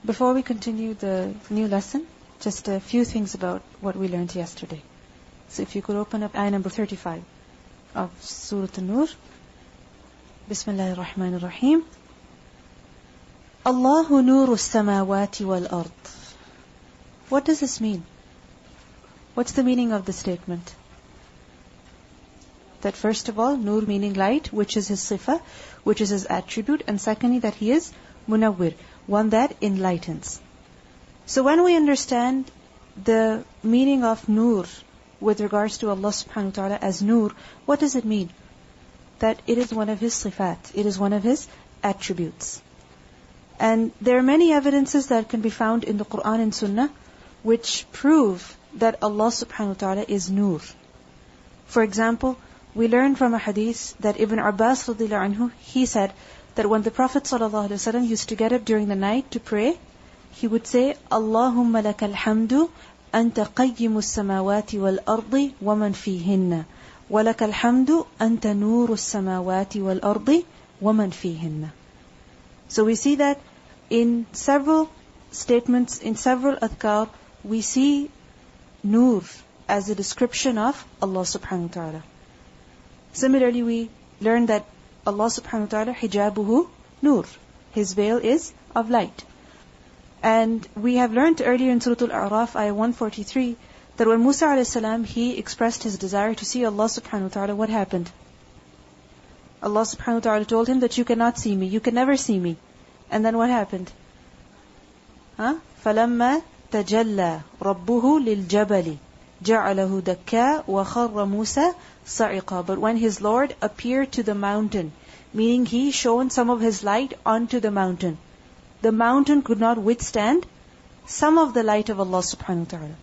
Before we continue the new lesson, just a few things about what we learned yesterday. So if you could open up ayah number 35 of Surah An-Nur. Bismillahir Rahmanir Rahim. Allahu nuru samawati wal ard. What does this mean? What's the meaning of the statement? That first of all, nur meaning light, which is his sifa, which is his attribute, and secondly that he is munawwir, one that enlightens. So when we understand the meaning of nur with regards to Allah subhanahu wa ta'ala as nur, what does it mean? That it is one of his sifat, it is one of his attributes. And there are many evidences that can be found in the Quran and Sunnah which prove that Allah subhanahu wa ta'ala is nur. For example, we learn from a hadith that Ibn Abbas radhiyallahu anhu, he said that when the Prophet sallallahu alaihi wasallam used to get up during the night to pray, he would say, Allahumma lakal hamdu anta qayyimus samawati wal ardi wa man fihinna, wa lakal hamdu anta nurus samawati wal ardi wa man fihinna. So we see that in several statements, in several adhkar, we see nur as a description of Allah subhanahu wa ta'ala. Similarly, we learn that Allah subhanahu wa ta'ala, hijabuhu nur. His veil is of light. And we have learned earlier in Surah Al-A'raf, ayah 143, that when Musa alayhi salam, he expressed his desire to see Allah subhanahu wa ta'ala, what happened? Allah subhanahu wa ta'ala told him that you cannot see me, you can never see me. And then what happened? فَلَمَّا تَجَلَّى رَبُّهُ لِلْجَبَلِ جَعَلَهُ دَكَّا وَخَرَّ مُوسَى صَعِقًا. But when his Lord appeared to the mountain, meaning he shone some of his light onto the mountain, the mountain could not withstand some of the light of Allah subhanahu wa ta'ala.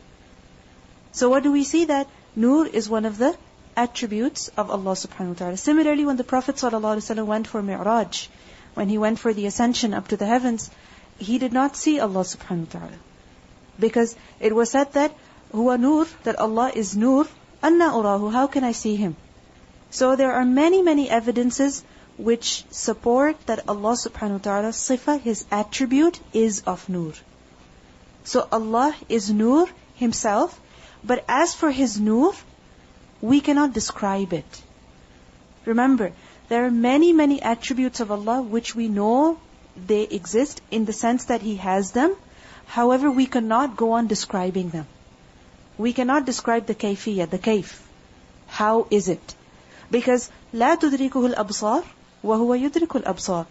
So what do we see? That nur is one of the attributes of Allah subhanahu wa ta'ala. Similarly, when the Prophet sallallahu alaihi wasallam went for Mi'raj, when he went for the ascension up to the heavens, he did not see Allah subhanahu wa ta'ala. Because it was said that huwa nur, that Allah is nur, anna urahu, how can I see him? So there are many, many evidences which support that Allah subhanahu wa ta'ala sifa, his attribute, is of nur. So Allah is nur himself, but as for his nur, we cannot describe it. Remember, there are many, many attributes of Allah which we know they exist in the sense that he has them. However, we cannot go on describing them. We cannot describe the kayfiyya, the kayf. How is it? Because لا تدركه الأبصار وهو يدرك الأبصار.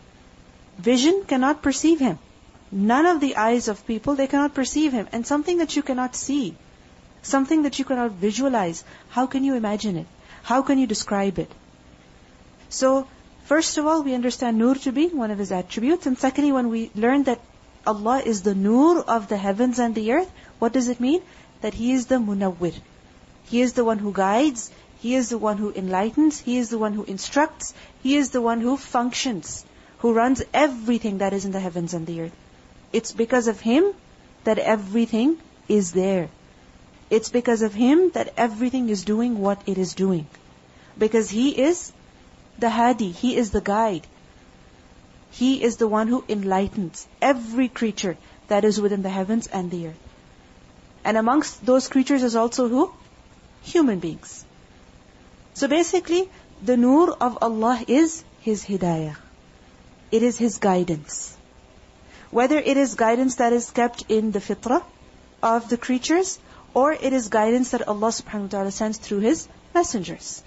Vision cannot perceive him. None of the eyes of people, they cannot perceive him. And something that you cannot see, something that you cannot visualize, how can you imagine it? How can you describe it? So, first of all, we understand nur to be one of his attributes. And secondly, when we learn that Allah is the nur of the heavens and the earth, what does it mean? That he is the munawwir. He is the one who guides. He is the one who enlightens. He is the one who instructs. He is the one who functions, who runs everything that is in the heavens and the earth. It's because of him that everything is there. It's because of him that everything is doing what it is doing. Because he is the hadi, he is the guide. He is the one who enlightens every creature that is within the heavens and the earth. And amongst those creatures is also who? Human beings. So basically, the nur of Allah is his hidayah. It is his guidance. Whether it is guidance that is kept in the fitrah of the creatures, or it is guidance that Allah subhanahu wa ta'ala sends through his messengers.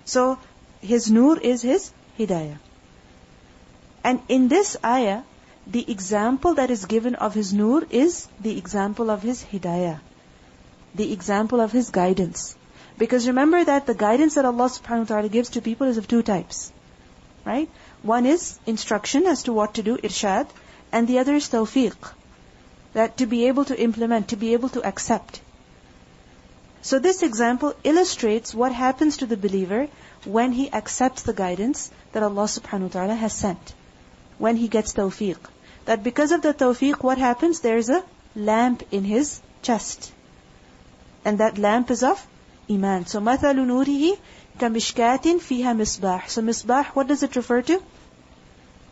So, his nur is his hidayah. And in this ayah, the example that is given of his nur is the example of his hidayah. The example of his guidance. Because remember that the guidance that Allah subhanahu wa ta'ala gives to people is of two types. Right? One is instruction as to what to do, irshad. And the other is tawfiq. That to be able to implement, to be able to accept. So this example illustrates what happens to the believer when he accepts the guidance that Allah subhanahu wa ta'ala has sent. When he gets tawfiq. That because of the tawfiq, what happens? There is a lamp in his chest. And that lamp is of iman. So مَثَلُ نُورِهِ كَمِشْكَاتٍ فِيهَا مِصْبَاحٍ. So misbah, what does it refer to?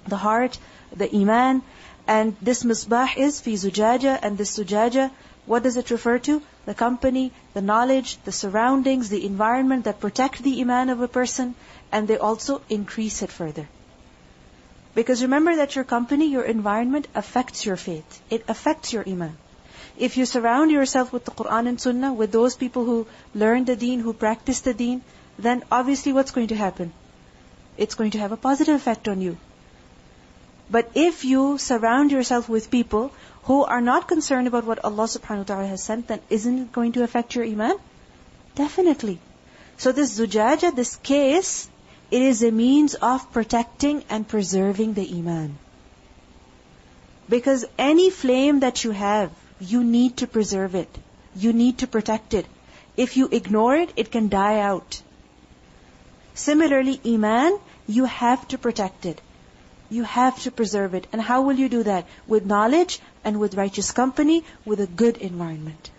The heart, the iman. And this misbah is fi zujaja, and this zujaja, what does it refer to? The company, the knowledge, the surroundings, the environment that protect the iman of a person, and they also increase it further. Because remember that your company, your environment affects your faith. It affects your iman. If you surround yourself with the Quran and Sunnah, with those people who learn the deen, who practice the deen, then obviously what's going to happen? It's going to have a positive effect on you. But if you surround yourself with people who are not concerned about what Allah subhanahu wa ta'ala has sent, then isn't it going to affect your iman? Definitely. So this zujaja, this case, it is a means of protecting and preserving the iman. Because any flame that you have, you need to preserve it. You need to protect it. If you ignore it, it can die out. Similarly, iman, you have to protect it. You have to preserve it. And how will you do that? With knowledge and with righteous company, with a good environment.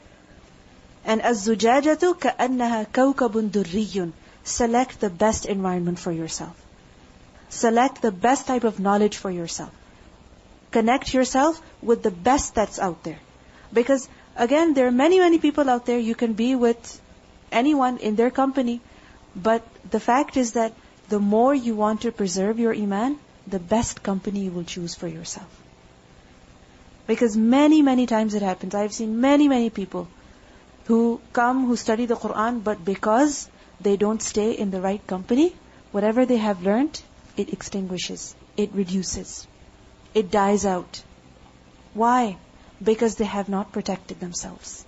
And az-zujajatu ka'annaha kawkabun durriyun. Select the best environment for yourself. Select the best type of knowledge for yourself. Connect yourself with the best that's out there. Because again, there are many people out there. You can be with anyone in their company. But the fact is that the more you want to preserve your iman, the best company you will choose for yourself. Because many times it happens. I've seen many people who come, who study the Quran, but because they don't stay in the right company, whatever they have learned, it extinguishes, it reduces, it dies out. Why? Because they have not protected themselves.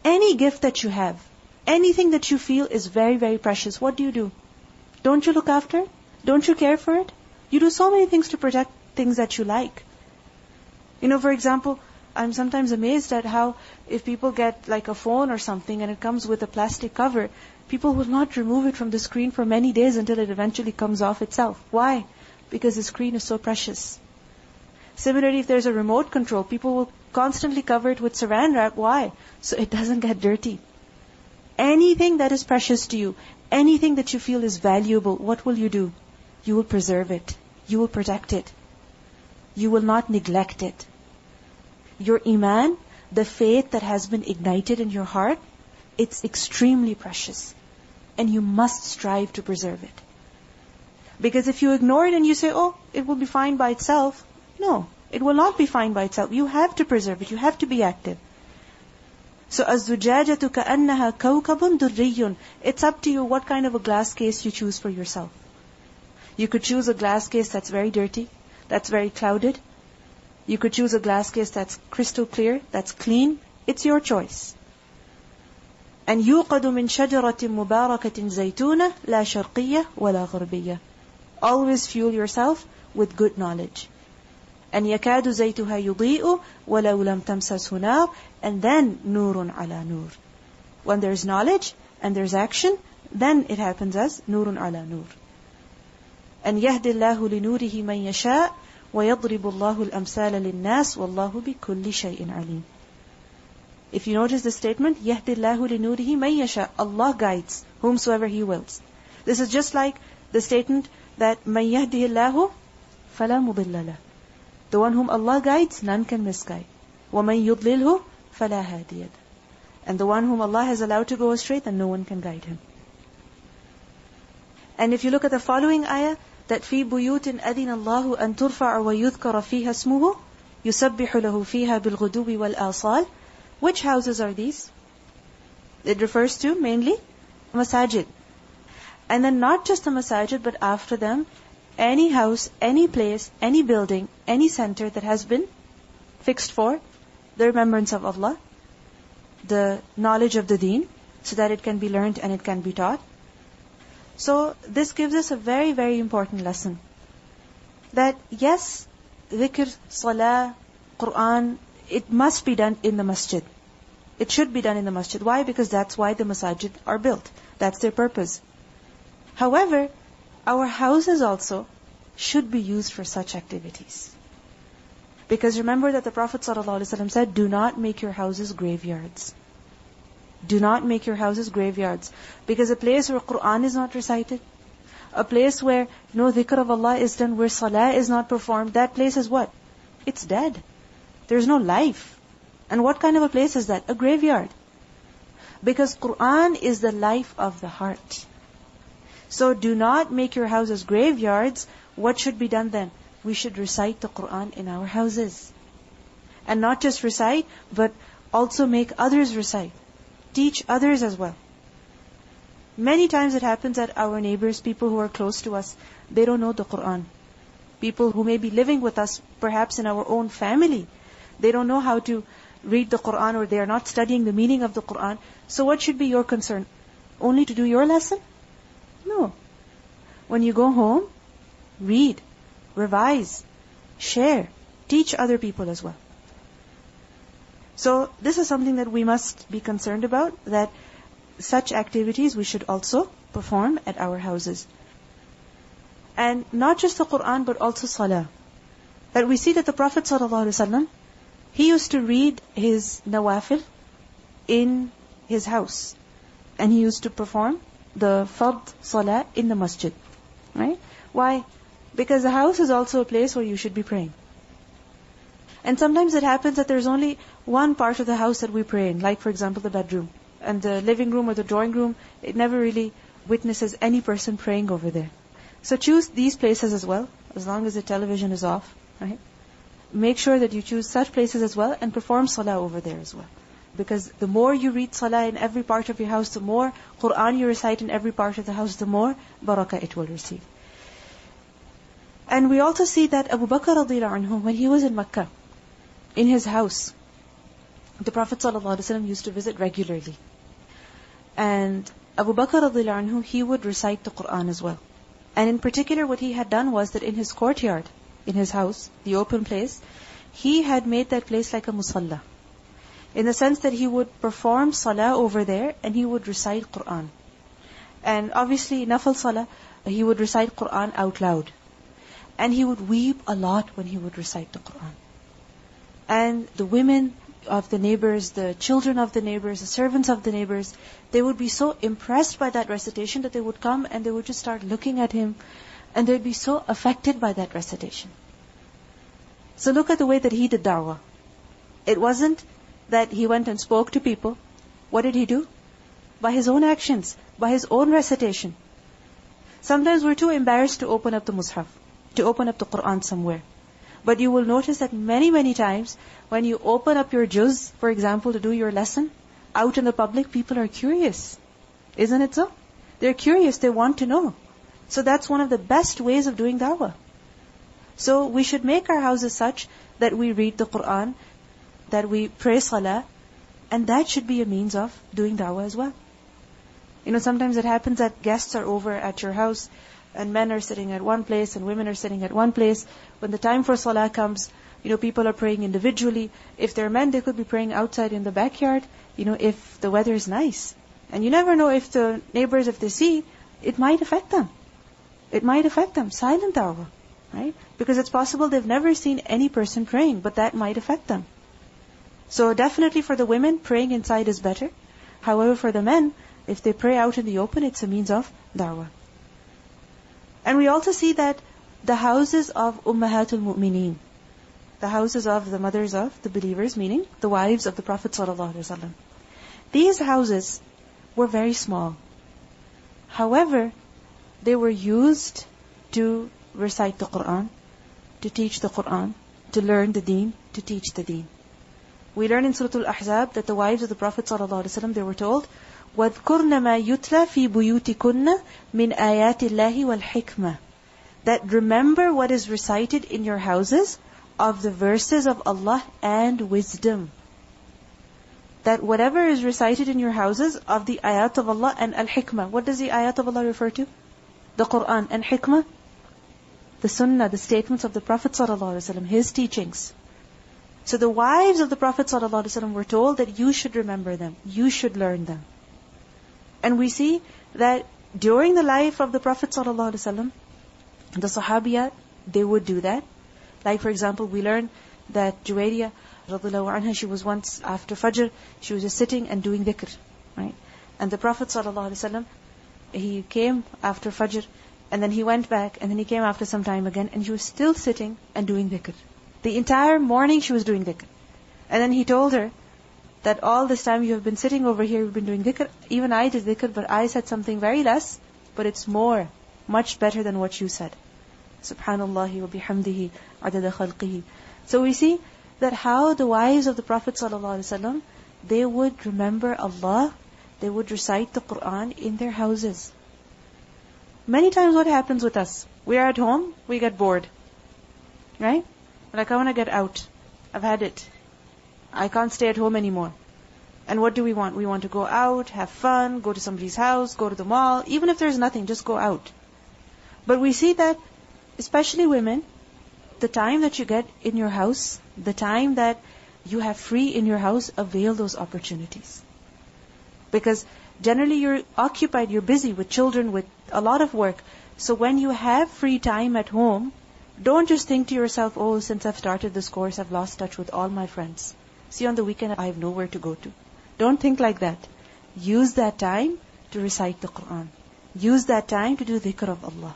Any gift that you have, anything that you feel is very precious, what do? Don't you look after it? Don't you care for it? You do so many things to protect things that you like. For example, I'm sometimes amazed at how if people get like a phone or something and it comes with a plastic cover, people will not remove it from the screen for many days until it eventually comes off itself. Why? Because the screen is so precious. Similarly, if there's a remote control, people will constantly cover it with saran wrap. Why? So it doesn't get dirty. Anything that is precious to you, anything that you feel is valuable, what will you do? You will preserve it. You will protect it. You will not neglect it. Your iman, the faith that has been ignited in your heart, it's extremely precious. And you must strive to preserve it. Because if you ignore it and you say, oh, it will be fine by itself. No, it will not be fine by itself. You have to preserve it. You have to be active. So, az-zujajatu ka'annaha kawkabun durriyun. It's up to you what kind of a glass case you choose for yourself. You could choose a glass case that's very dirty, that's very clouded. You could choose a glass case that's crystal clear, that's clean. It's your choice. And يُوقَدُ مِنْ شَجَرَةٍ مُبَارَكَةٍ زَيْتُونَةٍ لَا شَرْقِيَّةٍ وَلَا غَرْبِيَّةٍ. Always fuel yourself with good knowledge. And يَكَادُ زَيْتُهَا يُضِيءُ وَلَوْ لَمْ تَمْسَسْهُ نَارٌ. And then نُورٌ عَلَى نُور. When there's knowledge and there's action, then it happens as نُورٌ عَلى نُور. And يَهْدِ اللَّهُ لِنُورِهِ مَنْ يَشَاءُ وَيَضْرِبُ اللَّهُ الْأَمْثَالَ لِلنَّاسِ وَاللَّهُ بِكُلِّ شَيْءٍ عَلِيمٌ. If you notice the statement, يَهْدِ اللَّهُ لِنُورِهِ مَنْ يَشَاءُ. Allah guides whomsoever He wills. This is just like the statement that مَنْ يَهْدِهِ اللَّهُ فَلَا مُضِلَّ لَهُ. The one whom Allah guides, none can misguide. وَمَنْ يُضْلِلْهُ فَلَا هَادِيَ لَهُ. And the one whom Allah has allowed to go astray, then no one can guide him. And if you look at the following ayah, that فِي بُيُوتٍ أَذِنَ اللَّهُ أَن تُرْفَعَ وَيُذْكَرَ فِيهَا اسْمُهُ يُسَبِّحُ لَهُ فِيهَا بِالْغُدُوِّ وَالْآصَالِ. Which houses are these? It refers to mainly masajid. And then not just the masajid, but after them, any house, any place, any building, any center that has been fixed for the remembrance of Allah, the knowledge of the deen, so that it can be learned and it can be taught. So this gives us a very important lesson. That yes, dhikr, salah, Quran, it must be done in the masjid. It should be done in the masjid. Why? Because that's why the masajid are built. That's their purpose. However, our houses also should be used for such activities. Because remember that the Prophet ﷺ said, do not make your houses graveyards. Do not make your houses graveyards. Because a place where Quran is not recited, a place where no dhikr of Allah is done, where salah is not performed, that place is what? It's dead. There's no life. And what kind of a place is that? A graveyard. Because Qur'an is the life of the heart. So do not make your houses graveyards. What should be done then? We should recite the Qur'an in our houses. And not just recite, but also make others recite. Teach others as well. Many times it happens that our neighbors, people who are close to us, they don't know the Qur'an. People who may be living with us, perhaps in our own family, they don't know how to read the Qur'an, or they are not studying the meaning of the Qur'an. So what should be your concern? Only to do your lesson? No. When you go home, read, revise, share, teach other people as well. So this is something that we must be concerned about, that such activities we should also perform at our houses. And not just the Qur'an, but also Salah. That we see that the Prophet ﷺ, he used to read his nawafil in his house. And he used to perform the fard Salah in the masjid. Right? Why? Because the house is also a place where you should be praying. And sometimes it happens that there's only one part of the house that we pray in, like for example the bedroom. And the living room or the drawing room, it never really witnesses any person praying over there. So choose these places as well, as long as the television is off, right? Make sure that you choose such places as well and perform salah over there as well. Because the more you read salah in every part of your house, the more Qur'an you recite in every part of the house, the more barakah it will receive. And we also see that Abu Bakr radiallahu anhu, when he was in Makkah, in his house, the Prophet ﷺ used to visit regularly. And Abu Bakr radiallahu anhu, he would recite the Qur'an as well. And in particular, what he had done was that in his courtyard, in his house, the open place, he had made that place like a musalla. In the sense that he would perform salah over there and he would recite Qur'an. And obviously, nafal salah, he would recite Qur'an out loud. And he would weep a lot when he would recite the Qur'an. And the women of the neighbors, the children of the neighbors, the servants of the neighbors, they would be so impressed by that recitation that they would come and they would just start looking at him, and they'd be so affected by that recitation. So look at the way that he did da'wah. It wasn't that he went and spoke to people. What did he do? By his own actions, by his own recitation. Sometimes we're too embarrassed to open up the mushaf, to open up the Qur'an somewhere. But you will notice that many times, when you open up your juz, for example, to do your lesson, out in the public, people are curious. Isn't it so? They're curious, they want to know. So that's one of the best ways of doing da'wah. So we should make our houses such that we read the Qur'an, that we pray salah, and that should be a means of doing da'wah as well. Sometimes it happens that guests are over at your house, and men are sitting at one place and women are sitting at one place. When the time for salah comes, people are praying individually. If they're men, they could be praying outside in the backyard, if the weather is nice. And you never know if the neighbors, if they see, it might affect them. It might affect them. Silent da'wah, right? Because it's possible they've never seen any person praying, but that might affect them. So definitely for the women, praying inside is better. However, for the men, if they pray out in the open, it's a means of da'wah. And we also see that the houses of Ummahatul Mu'mineen, the houses of the mothers of the believers, meaning the wives of the Prophet ﷺ, these houses were very small. However, they were used to recite the Qur'an, to teach the Qur'an, to learn the deen, to teach the deen. We learn in Surah Al-Ahzab that the wives of the Prophet ﷺ, they were told, وَاذْكُرْنَ مَا يُتْلَى فِي بُيُوتِكُنَّ مِنْ آيَاتِ اللَّهِ وَالْحِكْمَةِ. That remember what is recited in your houses of the verses of Allah and wisdom. That whatever is recited in your houses of the ayat of Allah and al-hikmah. What does the ayat of Allah refer to? The Qur'an. And hikmah? The sunnah, the statements of the Prophet ﷺ, his teachings. So the wives of the Prophet ﷺ were told that you should remember them. You should learn them. And we see that during the life of the Prophet ﷺ, the Sahabiyat, they would do that. Like for example, we learn that Juwayriyah, radiallahu anha, she was once after Fajr, she was just sitting and doing dhikr, right? And the Prophet ﷺ, he came after Fajr, and then he went back, and then he came after some time again, and she was still sitting and doing dhikr. The entire morning she was doing dhikr. And then he told her that all this time you have been sitting over here, you've been doing dhikr. Even I did dhikr, but I said something very less, but it's more, much better than what you said. Subhanallahi wa bihamdihi adada khalqihi. So we see that how the wives of the Prophet ﷺ, they would remember Allah, they would recite the Qur'an in their houses. Many times what happens with us? We are at home, we get bored. Right? Like, I want to get out. I've had it. I can't stay at home anymore. And what do we want? We want to go out, have fun, go to somebody's house, go to the mall. Even if there's nothing, just go out. But we see that, especially women, the time that you get in your house, the time that you have free in your house, avail those opportunities. Because generally you're occupied, you're busy with children, with a lot of work. So when you have free time at home, don't just think to yourself, oh, since I've started this course, I've lost touch with all my friends. See, on the weekend, I have nowhere to go to. Don't think like that. Use that time to recite the Qur'an. Use that time to do dhikr of Allah.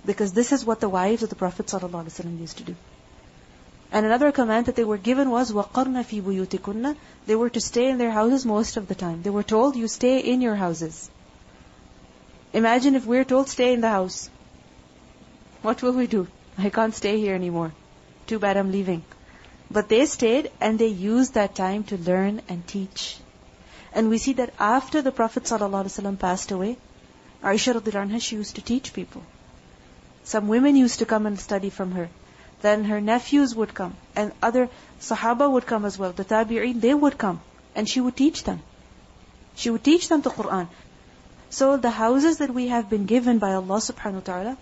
Because this is what the wives of the Prophet ﷺ used to do. And another command that they were given was, وَقَرْنَ فِي بُيُوتِكُنَّ. They were to stay in their houses most of the time. They were told, you stay in your houses. Imagine if we're told, stay in the house. What will we do? I can't stay here anymore. Too bad, I'm leaving. But they stayed and they used that time to learn and teach. And we see that after the Prophet ﷺ passed away, Aisha radhiyallahu anha, she used to teach people. Some women used to come and study from her. Then her nephews would come. And other Sahaba would come as well. The Tabi'een, they would come. And she would teach them. She would teach them the Qur'an. So the houses that we have been given by Allah subhanahu wa ta'ala,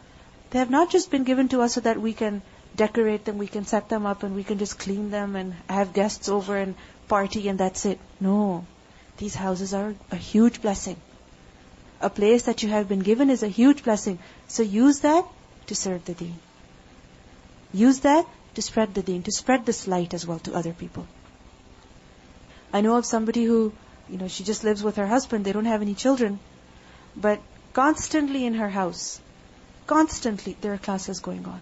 they have not just been given to us so that we can decorate them, we can set them up and we can just clean them and have guests over and party and that's it. No. These houses are a huge blessing. A place that you have been given is a huge blessing. So use that to serve the deen. Use that to spread the deen, to spread this light as well to other people. I know of somebody who, she just lives with her husband, they don't have any children, but constantly in her house, constantly there are classes going on.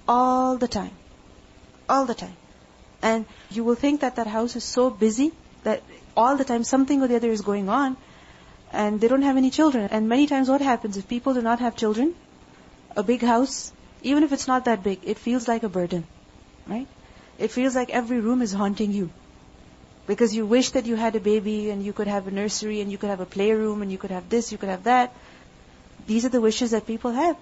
All the time. All the time. And you will think that that house is so busy that all the time something or the other is going on and they don't have any children. And many times what happens if people do not have children, a big house, even if it's not that big, it feels like a burden. Right? It feels like every room is haunting you. Because you wish that you had a baby and you could have a nursery and you could have a playroom and you could have this, you could have that. These are the wishes that people have.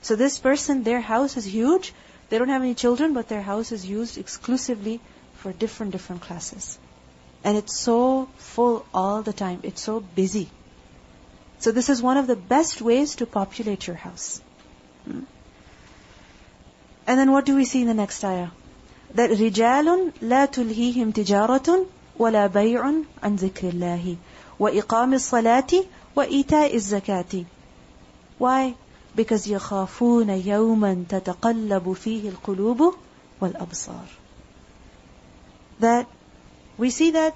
So this person, their house is huge. They don't have any children, but their house is used exclusively for different classes. And it's so full all the time. It's so busy. So this is one of the best ways to populate your house. And then what do we see in the next ayah? That رِجَالٌ لَا تُلْهِيهِمْ تِجَارَةٌ وَلَا بَيْعٌ عَنْ ذِكْرِ اللَّهِ وَإِقَامِ الصَّلَاةِ وَإِيتَاءِ الزَّكَاةِ. Why? Because يَخَافُونَ يَوْمًا تَتَقَلَّبُ فِيهِ الْقُلُوبُ وَالْأَبْصَارُ. That we see that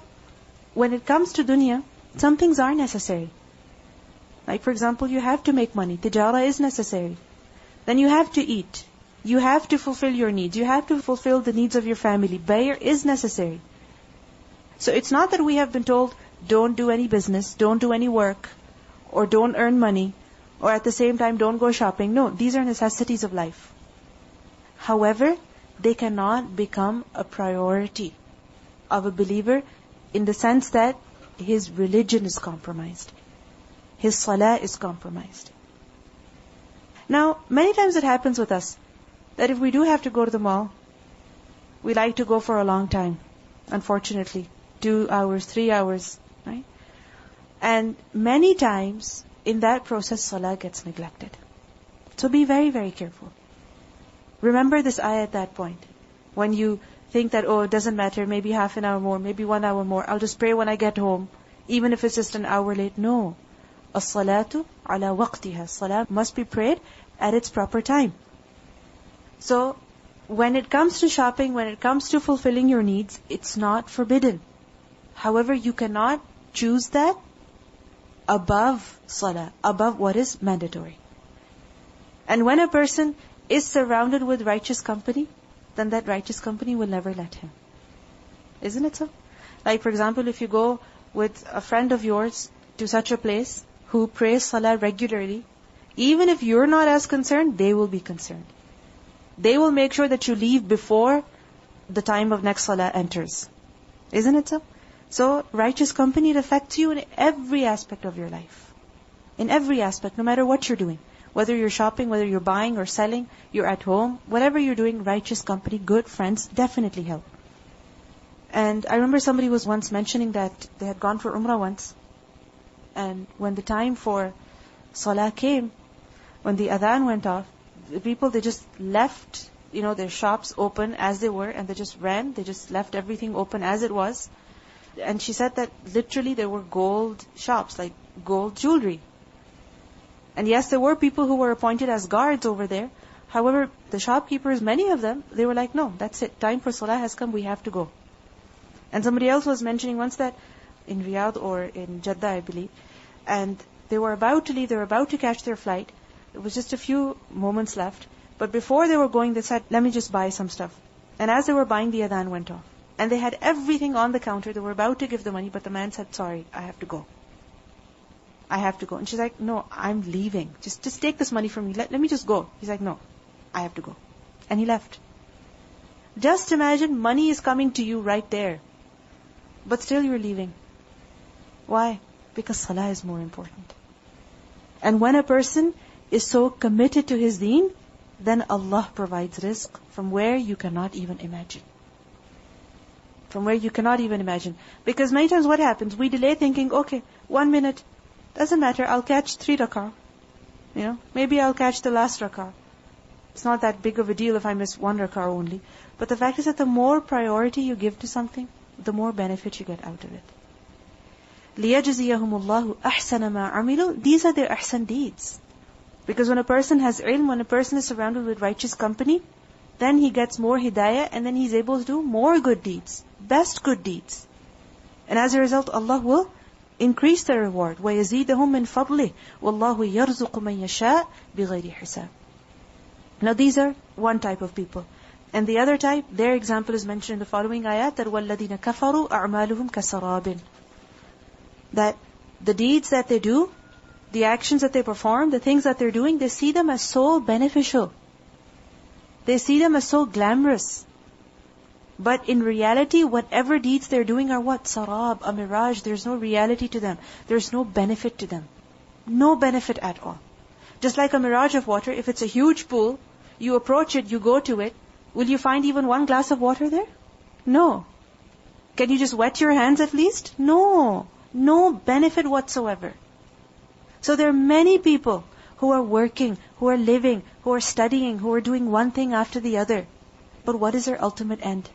when it comes to dunya, some things are necessary. Like for example, you have to make money. Tijara is necessary. Then you have to eat. You have to fulfill your needs. You have to fulfill the needs of your family. Bay' is necessary. So it's not that we have been told, don't do any business, don't do any work, or don't earn money, or at the same time don't go shopping. No, these are necessities of life. However, they cannot become a priority of a believer in the sense that his religion is compromised. His salah is compromised. Now, many times it happens with us that if we do have to go to the mall, we like to go for a long time, unfortunately. 2 hours, 3 hours, right? And many times, in that process, salah gets neglected. So be very, very careful. Remember this ayah at that point. When you think that, oh, it doesn't matter, maybe half an hour more, maybe 1 hour more, I'll just pray when I get home, even if it's just an hour late. No. As-salatu ala waqtiha. Salah must be prayed at its proper time. So, when it comes to shopping, when it comes to fulfilling your needs, it's not forbidden. However, you cannot choose that above salah, above what is mandatory. And when a person is surrounded with righteous company, then that righteous company will never let him. Isn't it so? Like for example, if you go with a friend of yours to such a place who prays salah regularly, even if you're not as concerned, they will be concerned. They will make sure that you leave before the time of next salah enters. Isn't it so? So, righteous company, it affects you in every aspect of your life. In every aspect, no matter what you're doing. Whether you're shopping, whether you're buying or selling, you're at home, whatever you're doing, righteous company, good friends definitely help. And I remember somebody was once mentioning that they had gone for Umrah once. And when the time for Salah came, when the adhan went off, the people, they just left, their shops open as they were, and they just ran. They just left everything open as it was. And she said that literally there were gold shops, like gold jewelry. And yes, there were people who were appointed as guards over there. However, the shopkeepers, many of them, they were like, no, that's it. Time for Salah has come, we have to go. And somebody else was mentioning once that in Riyadh or in Jeddah, I believe, and they were about to leave, they were about to catch their flight. It was just a few moments left. But before they were going, they said, let me just buy some stuff. And as they were buying, the adhan went off. And they had everything on the counter. They were about to give the money, but the man said, sorry, I have to go. I have to go. And she's like, no, I'm leaving. Just take this money from me. Let me just go. He's like, no, I have to go. And he left. Just imagine money is coming to you right there. But still you're leaving. Why? Because salah is more important. And when a person is so committed to his deen, then Allah provides rizq from where you cannot even imagine. From where you cannot even imagine. Because many times what happens? We delay thinking, okay, 1 minute, doesn't matter, I'll catch 3 rak'ah. Maybe I'll catch the last rak'ah. It's not that big of a deal if I miss 1 rak'ah only. But the fact is that the more priority you give to something, the more benefit you get out of it. لِيَجْزِيَهُمُ اللَّهُ أَحْسَنَ مَا عَمِلُوا. These are their ahsan deeds. Because when a person has ilm, when a person is surrounded with righteous company, then he gets more hidayah, and then he's able to do more good deeds, best good deeds. And as a result, Allah will increase the reward. وَيَزِيدَهُم مِّن فَضْلِهِ وَاللَّهُ يَرْزُقُ مَن يَشَاءُ بِغَيْرِ حِسَابٍ. Now these are one type of people. And the other type, their example is mentioned in the following ayat, that وَالَّذِينَ كَفَرُوا أَعْمَالُهُمْ كَسَرَابٍ. That the deeds that they do, the actions that they perform, the things that they're doing, they see them as so beneficial. They see them as so glamorous. But in reality, whatever deeds they're doing are what? Sarab, a mirage. There's no reality to them. There's no benefit to them. No benefit at all. Just like a mirage of water, if it's a huge pool, you approach it, you go to it, will you find even 1 glass of water there? No. Can you just wet your hands at least? No. No benefit whatsoever. So there are many people who are working, who are living, who are studying, who are doing one thing after the other. But what is their ultimate end?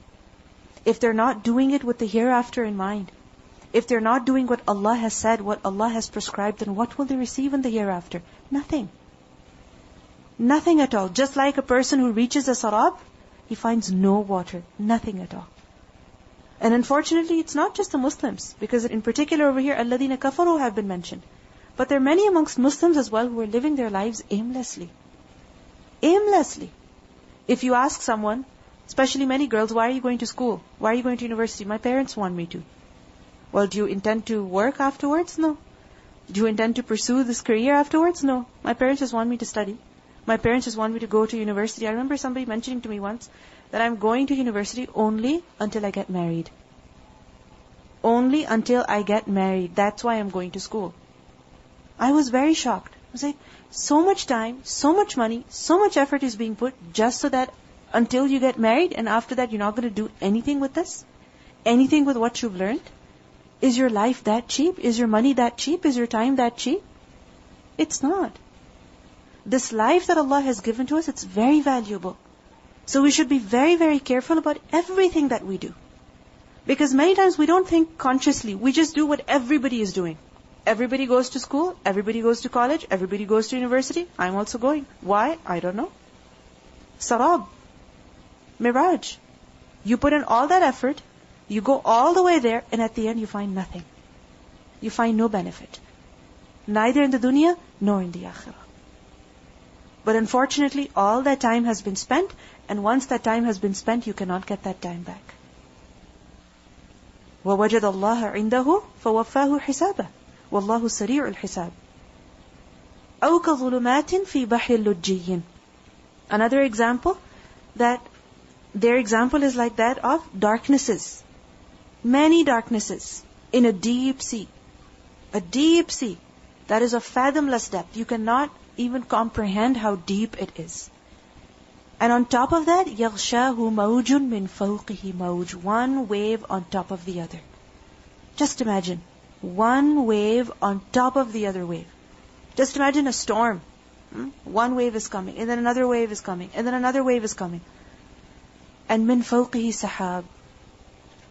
If they're not doing it with the hereafter in mind, if they're not doing what Allah has said, what Allah has prescribed, then what will they receive in the hereafter? Nothing. Nothing at all. Just like a person who reaches the sarab, he finds no water. Nothing at all. And unfortunately, it's not just the Muslims, because in particular over here, الَّذِينَ كَفَرُوا have been mentioned. But there are many amongst Muslims as well who are living their lives aimlessly. Aimlessly. If you ask someone, especially many girls, why are you going to school? Why are you going to university? My parents want me to. Well, do you intend to work afterwards? No. Do you intend to pursue this career afterwards? No. My parents just want me to study. My parents just want me to go to university. I remember somebody mentioning to me once that I'm going to university only until I get married. Only until I get married. That's why I'm going to school. I was very shocked. I was like, so much time, so much money, so much effort is being put just so that until you get married, and after that you're not going to do anything with this? Anything with what you've learned? Is your life that cheap? Is your money that cheap? Is your time that cheap? It's not. This life that Allah has given to us, it's very valuable. So we should be very, very careful about everything that we do. Because many times we don't think consciously. We just do what everybody is doing. Everybody goes to school, everybody goes to college, everybody goes to university. I'm also going. Why? I don't know. Sarab. Mirage. You put in all that effort, you go all the way there, and at the end you find nothing. You find no benefit. Neither in the dunya, nor in the akhirah. But unfortunately, all that time has been spent, and once that time has been spent, you cannot get that time back. وَوَجَدَ اللَّهَ عِنْدَهُ فَوَفَّاهُ حِسَابَهُ وَاللَّهُ سَرِيعُ الْحِسَابِ أَوْ كَظُلُمَاتٍ فِي بَحْرٍ لُجِّيٍّ. Another example, that their example is like that of darknesses. Many darknesses in a deep sea. A deep sea that is of fathomless depth. You cannot even comprehend how deep it is. And on top of that, يَغْشَاهُ مَوْجٌ مِّن فَوْقِهِ مَوْجٌ. One wave on top of the other. Just imagine. One wave on top of the other wave. Just imagine a storm. One wave is coming, and then another wave is coming, and then another wave is coming. And مِّن فَوْقِهِ سَحَابٌ.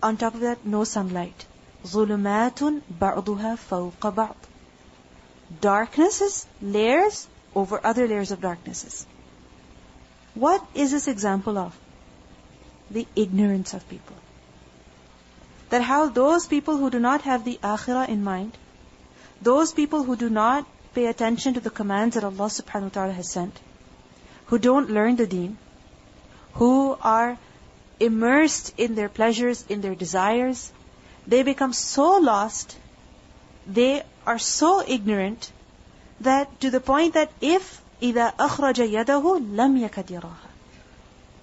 On top of that, no sunlight. ظُلُمَاتٌ بَعْضُهَا فَوْقَ بَعْضٍ. Darknesses, layers over other layers of darknesses. What is this example of? The ignorance of people. That how those people who do not have the akhirah in mind, those people who do not pay attention to the commands that Allah subhanahu wa ta'ala has sent, who don't learn the deen, who are immersed in their pleasures, in their desires, they become so lost, they are so ignorant, that to the point that if إِذَا أَخْرَجَ يَدَهُ لَمْ يَكَدْ يَرَاهَا.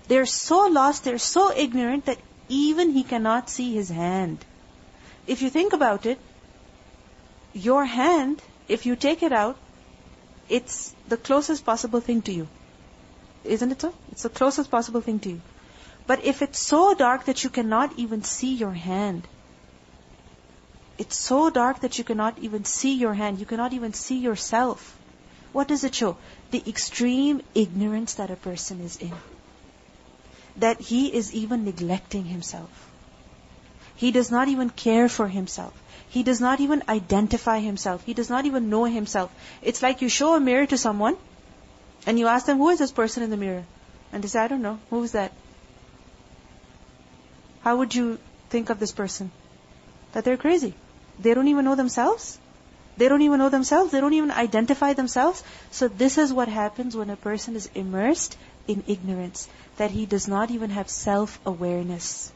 They're so lost, they're so ignorant that even he cannot see his hand. If you think about it, your hand, if you take it out, it's the closest possible thing to you. Isn't it so? It's the closest possible thing to you. But if it's so dark that you cannot even see your hand, it's so dark that you cannot even see your hand, you cannot even see yourself. What does it show? The extreme ignorance that a person is in. That he is even neglecting himself. He does not even care for himself. He does not even identify himself. He does not even know himself. It's like you show a mirror to someone, and you ask them, who is this person in the mirror? And they say, I don't know. Who is that? How would you think of this person? That they're crazy. They don't even know themselves. They don't even know themselves. They don't even identify themselves. So this is what happens when a person is immersed in ignorance. That he does not even have self-awareness.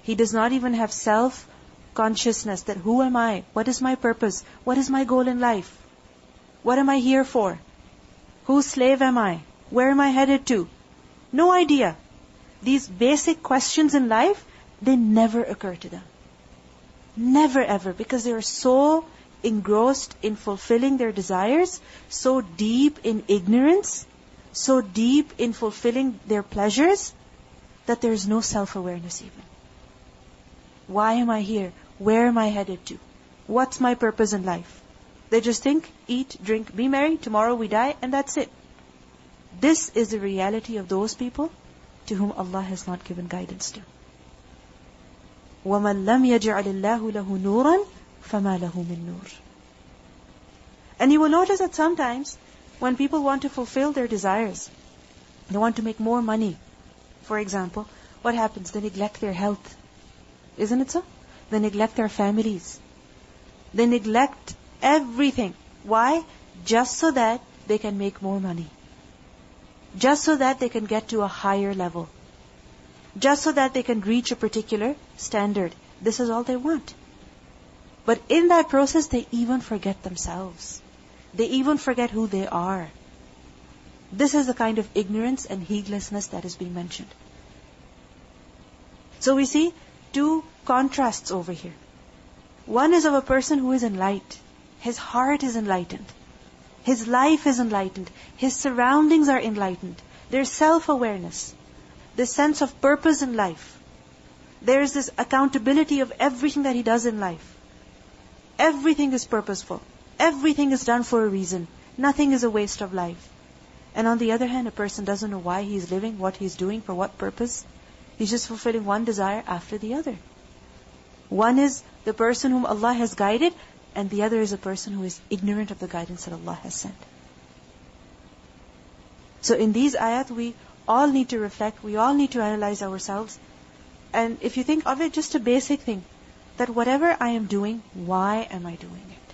He does not even have self-consciousness. That who am I? What is my purpose? What is my goal in life? What am I here for? Whose slave am I? Where am I headed to? No idea. These basic questions in life, they never occur to them. Never ever. Because they are so engrossed in fulfilling their desires, so deep in ignorance, so deep in fulfilling their pleasures, that there is no self-awareness even. Why am I here? Where am I headed to? What's my purpose in life? They just think, eat, drink, be merry, tomorrow we die, and that's it. This is the reality of those people to whom Allah has not given guidance to. وَمَنْ لَمْ يَجْعَلِ اللَّهُ لَهُ نُورًا فَمَا لَهُ مِن نُور. And you will notice that sometimes when people want to fulfill their desires, they want to make more money, for example, what happens? They neglect their health. Isn't it so? They neglect their families. They neglect everything. Why? Just so that they can make more money. Just so that they can get to a higher level. Just so that they can reach a particular standard. This is all they want. But in that process, they even forget themselves. They even forget who they are. This is the kind of ignorance and heedlessness that is being mentioned. So we see two contrasts over here. One is of a person who is enlightened. His heart is enlightened. His life is enlightened. His surroundings are enlightened. There's self-awareness. This sense of purpose in life. There is this accountability of everything that he does in life. Everything is purposeful. Everything is done for a reason. Nothing is a waste of life. And on the other hand, a person doesn't know why he's living, what he's doing, for what purpose. He's just fulfilling one desire after the other. One is the person whom Allah has guided, and the other is a person who is ignorant of the guidance that Allah has sent. So in these ayat, we all need to reflect, we all need to analyze ourselves. And if you think of it, just a basic thing, that whatever I am doing, why am I doing it?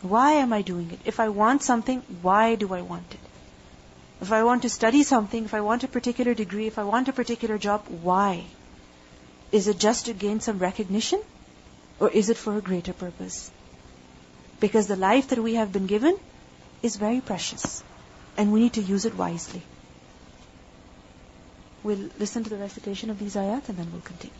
Why am I doing it? If I want something, why do I want it? If I want to study something, if I want a particular degree, if I want a particular job, why? Is it just to gain some recognition? Or is it for a greater purpose? Because the life that we have been given is very precious. And we need to use it wisely. We'll listen to the recitation of these ayat and then we'll continue.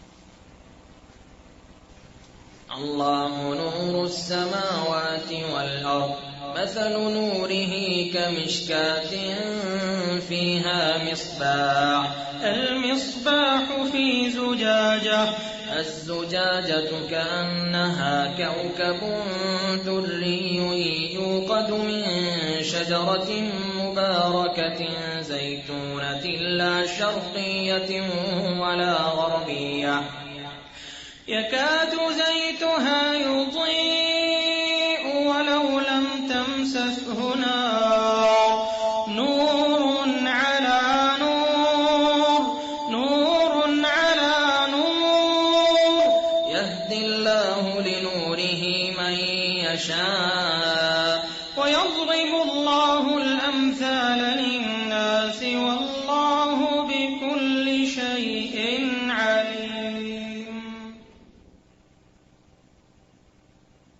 الله نور السماوات والأرض مثل نوره كمشكاة فيها مصباح المصباح في زجاجة الزجاجة كأنها كوكب دري يوقد من شجرة مباركة زيتونة لا شرقية ولا غربية يكاد زيتها يضيء ولو لم تمسسه نار نور على نور نور على نور يهدي الله لنوره من يشاء ويضرب الله الأمثال للناس والله بكل شيء عليم.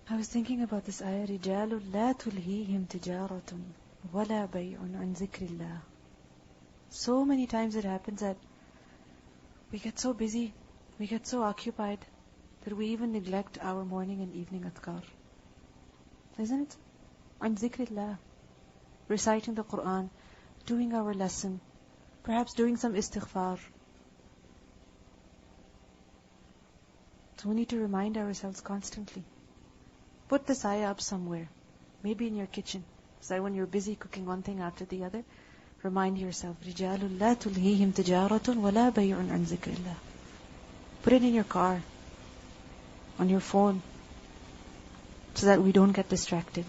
I was thinking about this ayah, رِجَالٌ لَا تُلْهِيهِمْ تِجَارَةٌ وَلَا بَيْعٌ عَنْ ذِكْرِ اللَّهِ. So many times it happens that we get so busy, we get so occupied, that we even neglect our morning and evening adhkar. Isn't it? عَنْ ذِكْرِ اللَّهِ. Reciting the Qur'an, doing our lesson, perhaps doing some istighfar. So we need to remind ourselves constantly. Put this ayah up somewhere, maybe in your kitchen, so that when you're busy cooking one thing after the other, remind yourself, رِجَالٌ لَا تُلْهِيهِمْ تِجَارَةٌ وَلَا بَيْعٌ عَنْ ذِكْرِ اللَّهِ. Put it in your car, on your phone, so that we don't get distracted,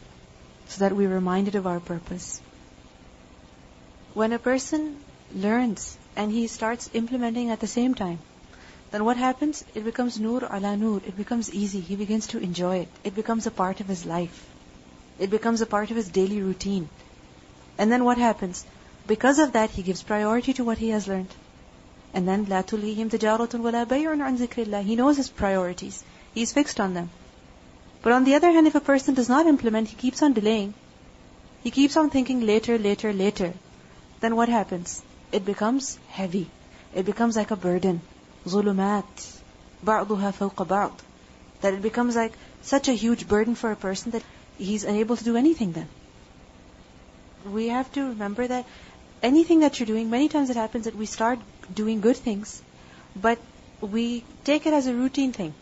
so that we're reminded of our purpose. When a person learns and he starts implementing at the same time, then what happens? It becomes nur ala nur. It becomes easy. He begins to enjoy it. It becomes a part of his life. It becomes a part of his daily routine. And then what happens? Because of that, he gives priority to what he has learned. And then لا تلهيهم تجارة ولا بيع عن ذكر الله. He knows his priorities. He's fixed on them. But on the other hand, if a person does not implement, he keeps on delaying. He keeps on thinking later, later, later. Then what happens? It becomes heavy. It becomes like a burden. ظُلُمَاتٍ بَعْضُهَا فَوْقَ بَعْضٍ. That it becomes like such a huge burden for a person that he's unable to do anything then. We have to remember that anything that you're doing, many times it happens that we start doing good things, but we take it as a routine thing.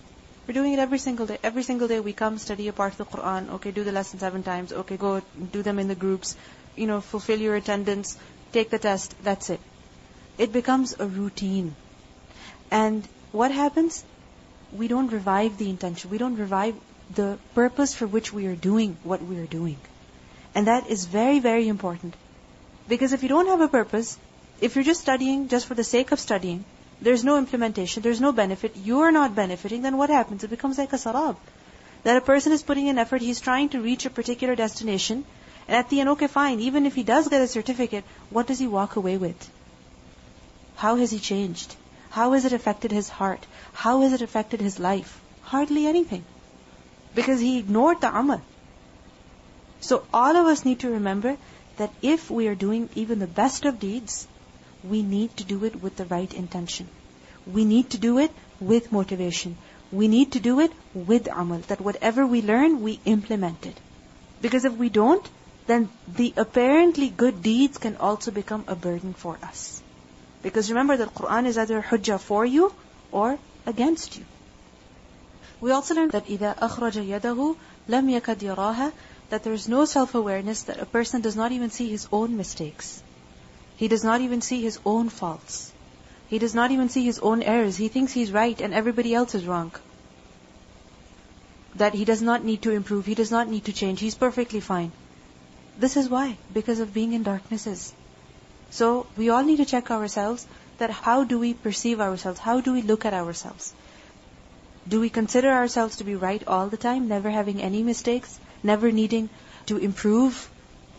We're doing it every single day. Every single day we come, study a part of the Qur'an, okay, do the lesson 7 times, okay, go do them in the groups, fulfill your attendance, take the test, that's it. It becomes a routine. And what happens? We don't revive the intention. We don't revive the purpose for which we are doing what we are doing. And that is very, very important. Because if you don't have a purpose, if you're just studying just for the sake of studying, there's no implementation, there's no benefit, you're not benefiting, then what happens? It becomes like a sarab. That a person is putting in effort, he's trying to reach a particular destination, and at the end, okay, fine, even if he does get a certificate, what does he walk away with? How has he changed? How has it affected his heart? How has it affected his life? Hardly anything. Because he ignored the amal. So all of us need to remember that if we are doing even the best of deeds, we need to do it with the right intention. We need to do it with motivation. We need to do it with amal. That whatever we learn, we implement it. Because if we don't, then the apparently good deeds can also become a burden for us. Because remember that Qur'an is either hujjah for you or against you. We also learned that إِذَا أَخْرَجَ يَدَهُ لَمْ يَكَدْ يَرَاهَا. That there is no self-awareness, that a person does not even see his own mistakes. He does not even see his own faults. He does not even see his own errors. He thinks he's right and everybody else is wrong. That he does not need to improve. He does not need to change. He's perfectly fine. This is why? Because of being in darknesses. So we all need to check ourselves that how do we perceive ourselves? How do we look at ourselves? Do we consider ourselves to be right all the time, never having any mistakes, never needing to improve?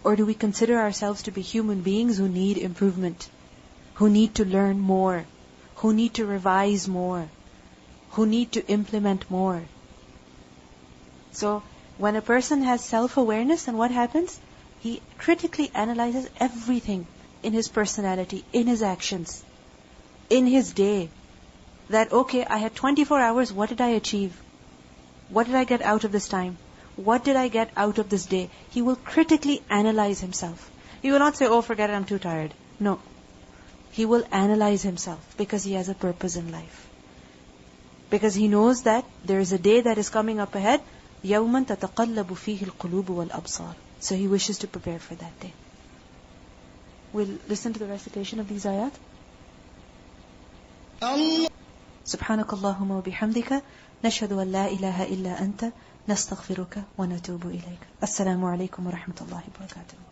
Or do we consider ourselves to be human beings who need improvement, who need to learn more, who need to revise more, who need to implement more? So, when a person has self-awareness, then what happens? He critically analyzes everything in his personality, in his actions, in his day. That, okay, I had 24 hours, what did I achieve? What did I get out of this time? What did I get out of this day? He will critically analyze himself. He will not say, oh, forget it, I'm too tired. No. He will analyze himself because he has a purpose in life. Because he knows that there is a day that is coming up ahead. يَوْمًا تَتَقَلَّبُ فِيهِ الْقُلُوبُ وَالْأَبْصَارُ. So he wishes to prepare for that day. We'll listen to the recitation of these ayat. سبحانك اللهم وبحمدك نشهد أن لا إله إلا أنت نستغفرك ونتوب إليك. السلام عليكم ورحمة الله وبركاته.